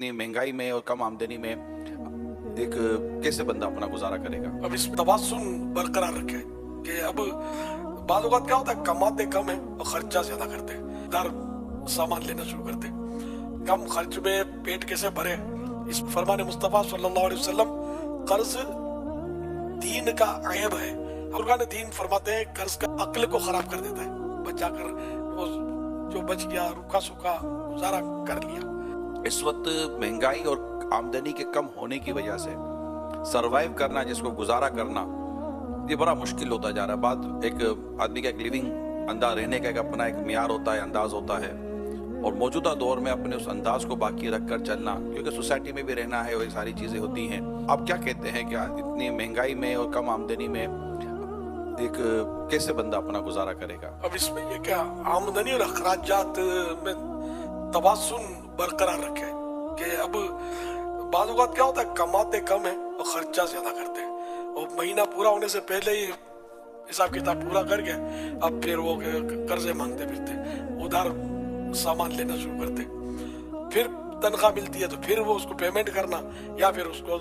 इतनी महंगाई में और कम आमदनी में एक कैसे बंदा अपना गुजारा करेगा। अब इस तवाज़ुन बरकरार रखे कि अब बाद औक़ात क्या होता है, कमाते कम है और खर्चा ज्यादा करते हैं, इधर सामान लेना शुरू करते हैं। कम खर्च में पेट कैसे भरे, इस फरमान मुस्तफ़ा सल्लल्लाहु अलैहि वसल्लम कर्ज दीन का ऐब है। फुरकान दीन फरमाते हैं कर्ज का अक्ल को खराब कर देता है। बचा कर वो जो बच गया रूखा सूखा गुजारा कर लिया। इस वक्त महंगाई और आमदनी के कम होने की वजह से सरवाइव करना, जिसको गुजारा करना, ये बड़ा मुश्किल होता जा रहा है। बात एक आदमी का एक लिविंग अंदाज, रहने का एक अपना एक मियार होता है, अंदाज होता है, और मौजूदा दौर में अपने उस अंदाज को बाकी रख कर चलना, क्योंकि सोसाइटी में भी रहना है और ये सारी चीज़ें होती हैं। आप क्या कहते हैं, क्या इतनी महंगाई में और कम आमदनी में एक कैसे बंदा अपना गुजारा करेगा। अब इसमें ये क्या, आमदनी और अखराजात में तवाज़ुन बरकरार रखे कि अब बाद औक़ात क्या होता है, कमाते कम है और खर्चा ज्यादा करते हैं, और महीना पूरा होने से पहले ही हिसाब किताब पूरा करके अब फिर वो कर्जे मांगते फिरते, उधार सामान लेना शुरू करते, फिर तनख्वाह मिलती है तो फिर वो उसको पेमेंट करना या फिर उसको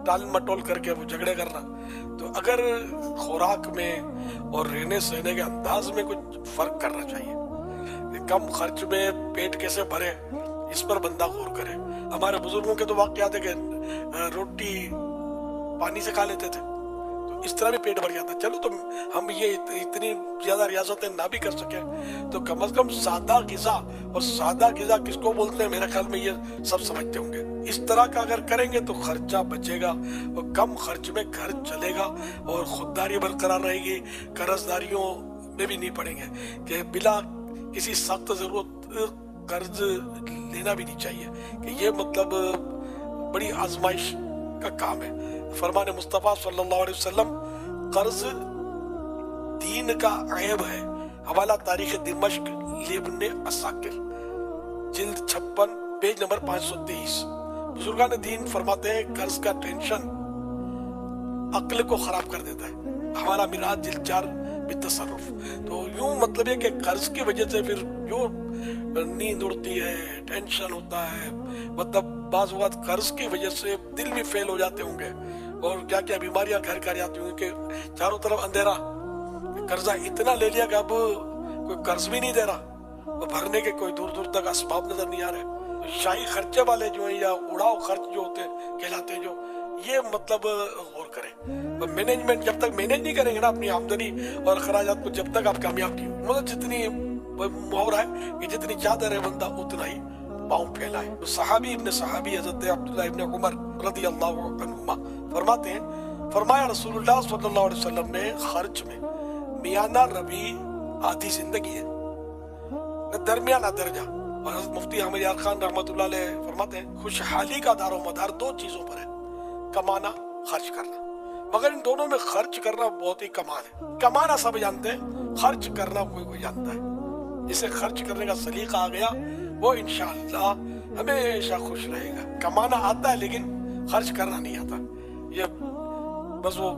टाल मटोल करके वो झगड़े करना। तो अगर खुराक में और रहने सहने के अंदाज में कुछ फर्क करना चाहिए। कम खर्च में पेट कैसे भरे, इस पर बंदा गौर करे। हमारे बुजुर्गों के तो वाक़यात है कि रोटी पानी से खा लेते थे, तो इस तरह भी पेट भर जाता। चलो तो हम ये इतनी ज्यादा रियासतें ना भी कर सके तो कम से कम सादा गिज़ा, और सादा गिज़ा किसको बोलते हैं मेरे ख्याल में ये सब समझते होंगे। इस तरह का अगर करेंगे तो खर्चा बचेगा और कम खर्च में घर चलेगा और खुददारी बरकरार रहेगी। कर्जदारियों में भी नहीं पड़ेंगे कि बिला किसी सख्त जरूरत कर्ज लेना भी नहीं चाहिए, कि ये मतलब बड़ी आजमाइश का काम है। फरमान मुस्तफ़ा सल्लल्लाहु अलैहि वसल्लम कर्ज दीन का ऐब है। हवाला तारीख दिमश्क लिब्ने अस्साकिर जिल्द 56 पेज नंबर 523। बुजुर्गान दीन फरमाते हैं कर्ज का टेंशन अक्ल को खराब कर देता है। हमारा मिराज जिल्द 4 बितसर्रुफ। तो यूं मतलब है कि कर्ज की वजह से फिर जो नींद उड़ती है, टेंशन होता है, मतलब बाज़ वक़्त कर्ज की वजह से दिल भी फेल हो जाते होंगे और क्या क्या बीमारियां घर कर जाती होंगी कि चारों तरफ अंधेरा, कर्जा इतना ले लिया कि अब कोई कर्ज भी नहीं दे रहा और भरने के कोई दूर दूर तक असबाब नजर नहीं आ रहे। तो शाही खर्चे वाले जो है या उड़ाव खर्च जो होते हैं कहलाते हैं, जो ये मतलब गौर करें। तो मैनेजमेंट जब तक मैनेज नहीं करेंगे ना अपनी आमदनी और खराजात को, जब तक आप कामयाब नहीं, मतलब जितनी मुहावरा है कि जितनी चादर है बंदा उतना ही पाँव फैलाए। तो सहाबी इब्न सहाबी हज़रत अब्दुल्लाह इब्न उमर रज़ियल्लाहु अन्हुमा फरमाते हैं, फरमाया रसूलुल्लाह सल्लल्लाहु अलैहि वसल्लम ने खर्च में मियाना रबी आधी जिंदगी है, दरमियाना दर्जा। और हज़रत मुफ्ती अहमद यार खान रहमतुल्लाह अलैह फरमाते हैं खुशहाली का दारो मदार दो चीजों पर है, कमाना, खर्च करना। मगर इन दोनों में खर्च करना बहुत ही कमाल है। कमाना सब जानते हैं, खर्च करना कोई कोई जानता है। जिसे खर्च करने का सलीका आ गया वो इंशाअल्लाह हमेशा खुश रहेगा। कमाना आता है लेकिन खर्च करना नहीं आता। ये बस वो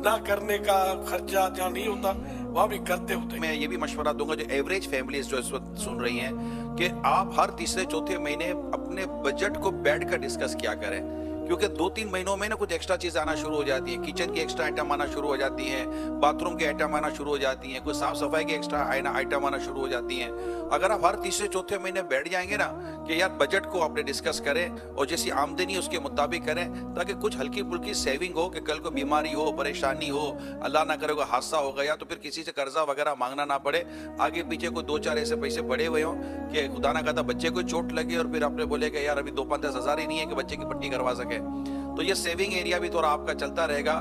ना करने का खर्चा जहाँ नहीं होता वहाँ भी करते होते। मैं ये भी मशवरा दूंगा जो एवरेज फैमिलीज जो इस वक्त सुन रही हैं, कि आप हर तीसरे चौथे महीने अपने बजट को बैठ कर डिस्कस किया करें, क्योंकि 2-3 महीनों में ना कुछ एक्स्ट्रा चीज़ आना शुरू हो जाती है। किचन की एक्स्ट्रा आइटम आना शुरू हो जाती हैं, बाथरूम के आइटम आना शुरू हो जाती हैं, कोई साफ सफाई की एक्स्ट्रा आइटम आना शुरू हो जाती हैं। अगर आप हर तीसरे चौथे महीने बैठ जाएंगे ना कि यार बजट को आपने डिस्कस करें और जैसी आमदनी उसके मुताबिक करें, ताकि कुछ हल्की फुल्की सेविंग हो कि कल को बीमारी हो, परेशानी हो, अल्लाह ना करे कोई हादसा हो गया तो फिर किसी से कर्जा वगैरह मांगना ना पड़े। आगे पीछे कोई 2-4 ऐसे पैसे पड़े हुए हों कि खुदा ना कहता बच्चे को चोट लगे और फिर आपने बोले कि यार अभी 2-5-10 हज़ार ही नहीं है कि बच्चे की पट्टी करवा सके, तो ये सेविंग एरिया भी थोड़ा आपका चलता रहेगा।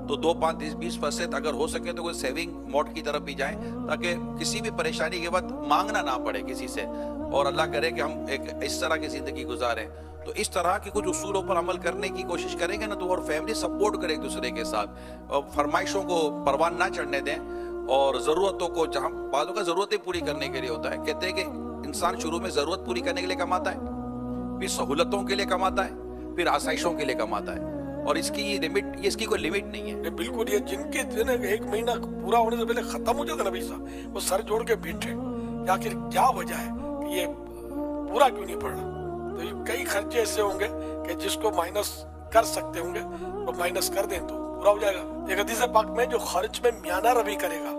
तो 2-5-20% अगर हो सके तो कोई सेविंग मोड की तरफ भी जाएं, ताकि किसी भी परेशानी के बाद मांगना ना पड़े किसी से, और अल्लाह करे कि हम एक इस तरह की ज़िंदगी गुजारें। तो इस तरह के कुछ उसूलों पर अमल करने की कोशिश करेंगे ना, तो और फैमिली सपोर्ट करे एक दूसरे के साथ, और फरमाइशों को परवान ना चढ़ने दें, और ज़रूरतों को, जहाँ बातों का ज़रूरतें पूरी करने के लिए होता है। कहते हैं कि इंसान शुरू में ज़रूरत पूरी करने के लिए कमाता है, फिर सहूलतों के लिए कमाता है, फिर आसाइशों के लिए कमाता है, और इसकी ये लिमिट, इसकी कोई लिमिट नहीं है। बिल्कुल, ये जिनके दिन 1 महीना पूरा होने से पहले खत्म हो जाता ना पैसा, वो सर जोड़ के बैठे, आखिर क्या वजह है कि ये पूरा क्यों नहीं पड़ रहा। तो ये कई खर्चे ऐसे होंगे कि जिसको माइनस कर सकते होंगे तो माइनस कर दें तो पूरा हो जाएगा। एक हदीस पाक में जो खर्च में म्याना रवि करेगा,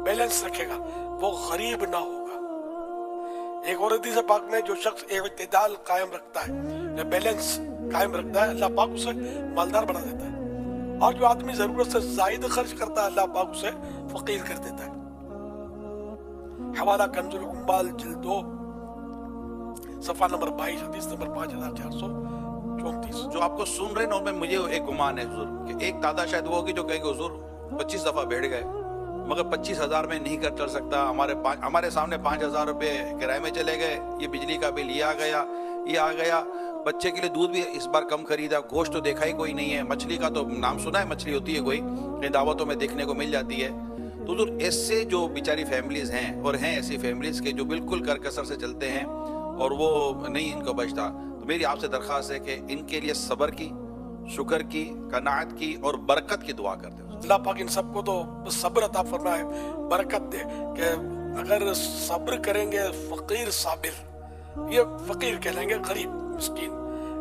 बैलेंस रखेगा, वो गरीब ना होगा। एक और हदीस पाक में जो शख्स इत्तिदाल कायम रखता है, बैलेंस कायम रखता है, अल्लाह पाक उसे मालदार बना देता है। और जो आदमी जरूरत से ज्यादा खर्च करता है, अल्लाह पाक उसे फकीर कर देता है। हवाला कंजुल उम्बाल जिल्द 2 सफा नंबर 22 हदीस नंबर 5434। जो आपको सुन रहे ना, उनमें मुझे एक गुमान है हुजूर कि एक दादा शायद वो होगी जो कहेंगे हुजूर 25 दफा बैठ गए मगर 25,000 में नहीं कर चल सकता, हमारे सामने 5,000 रुपए किराए में चले गए, ये बिजली का बिल ये आ गया, बच्चे के लिए दूध भी इस बार कम खरीदा, गोश्त तो देखा ही कोई नहीं है, मछली का तो नाम सुना है, मछली होती है कोई इन दावतों में देखने को मिल जाती है। तो हुजूर ऐसे जो बेचारी फैमिलीज हैं, और हैं ऐसी फैमिलीज के जो बिल्कुल कर कसर से चलते हैं और वो नहीं इनको बचता, तो मेरी आपसे दरख्वास्त है कि इनके लिए सब्र की, शुक्र की, कनाअत की और बरकत की दुआ करते हैं। अल्लाह पाक इन सबको तो सब्र अता फरमाए, बरकत दे कि अगर सब्र करेंगे फकीर साबिर, ये फकीर कहलाएंगे, गरीब मिस्कीन,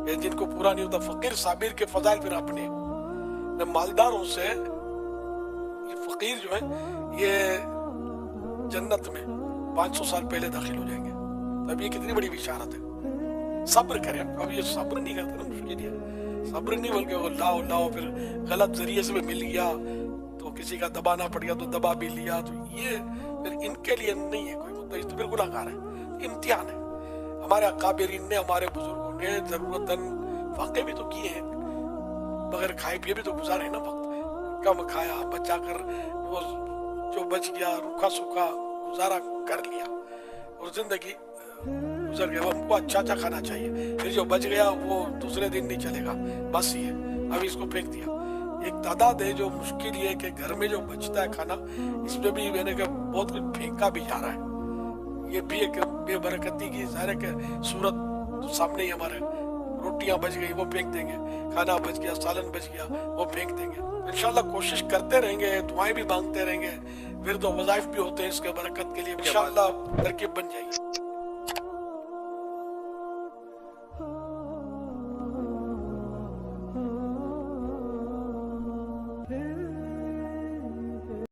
ये जिनको पूरा नहीं होता। फकीर साबिर के फजाइल फिर अपने मालदारों से ये फकीर जो है ये जन्नत में 500 साल पहले दाखिल हो जाएंगे। तब ये कितनी बड़ी बिशारत है। सब्र करें, अब ये सब्र नहीं करते ना, मुश्किल है सब्र नहीं, बल्कि वो लाओ फिर गलत जरिए से भी मिल गया तो किसी का दबाना पड़ गया तो दबा भी लिया, तो ये फिर इनके लिए नहीं है कोई मुद्दा, तो फिर गुनाहगार है, इम्तिहान है। हमारे अकाबिरीन ने, हमारे बुजुर्गों ने जरूरतन वाक़े भी तो किए हैं, बगैर खाए पिए भी तो गुजारे ना वक्त, कम खाया, बचा कर वो जो बच गया रूखा सूखा गुजारा कर लिया और जिंदगी गुजर गया। हमको अच्छा खाना चाहिए, फिर जो बच गया वो दूसरे दिन नहीं चलेगा, बस ये अभी इसको फेंक दिया। एक तादाद है जो मुश्किल ये कि घर में जो बचता है खाना, इसमें भी मैंने कहा बहुत कुछ फेंका भी जा रहा है। ये भी एक बेबरकती की ज़ाहिर के सूरत तो सामने ही हमारे, रोटियां बच गई वो फेंक देंगे, खाना बच गया, सालन बच गया वो फेंक देंगे। इंशाल्लाह कोशिश करते रहेंगे, दुआएं भी मांगते रहेंगे, फिर तो वज़ाइफ भी होते हैं इसके बरकत के लिए, इंशाल्लाह तरकीब बन जाएगी।